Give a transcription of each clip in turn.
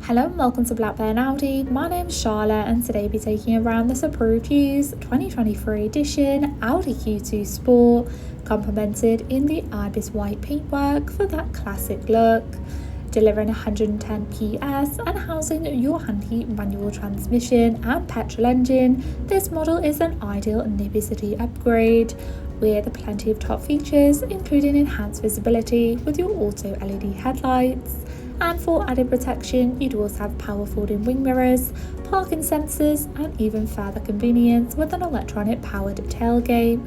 Hello and welcome to Blackburn Audi. My name's Charlotte and today I'll be taking you around this approved used 2023 edition Audi Q2 Sport, complemented in the Ibis White paintwork for that classic look. Delivering 110 PS and housing your handy manual transmission and petrol engine, this model is an ideal nibby city upgrade with plenty of top features including enhanced visibility with your auto LED headlights. And for added protection, you'd also have power folding wing mirrors, parking sensors, and even further convenience with an electronic powered tailgate.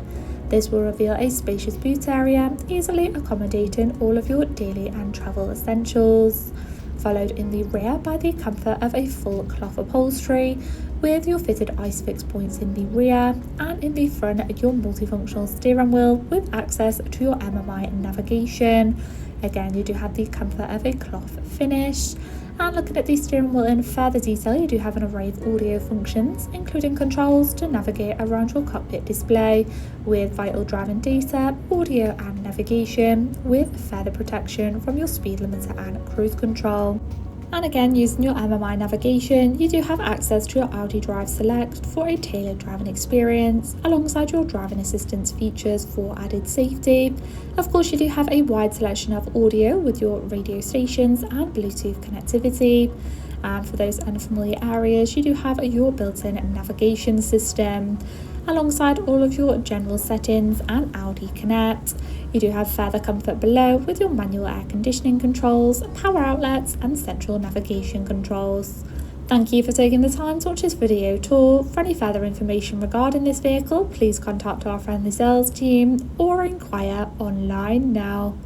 This will reveal a spacious boot area, easily accommodating all of your daily and travel essentials. Followed in the rear by the comfort of a full cloth upholstery with your fitted ISOFIX points in the rear, and in the front your multifunctional steering wheel with access to your MMI navigation. Again, you do have the comfort of a cloth finish. And looking at the steering wheel in further detail, you do have an array of audio functions, including controls to navigate around your cockpit display with vital driving data, audio and navigation, with further protection from your speed limiter and cruise control. And again, using your MMI navigation, you do have access to your Audi Drive Select for a tailored driving experience, alongside your driving assistance features for added safety. Of course, you do have a wide selection of audio with your radio stations and Bluetooth connectivity. And for those unfamiliar areas, you do have your built-in navigation system, alongside all of your general settings and Audi Connect. You do have further comfort below with your manual air conditioning controls, power outlets and central navigation controls. Thank you for taking the time to watch this video tour. For any further information regarding this vehicle, please contact our friendly sales team or inquire online now.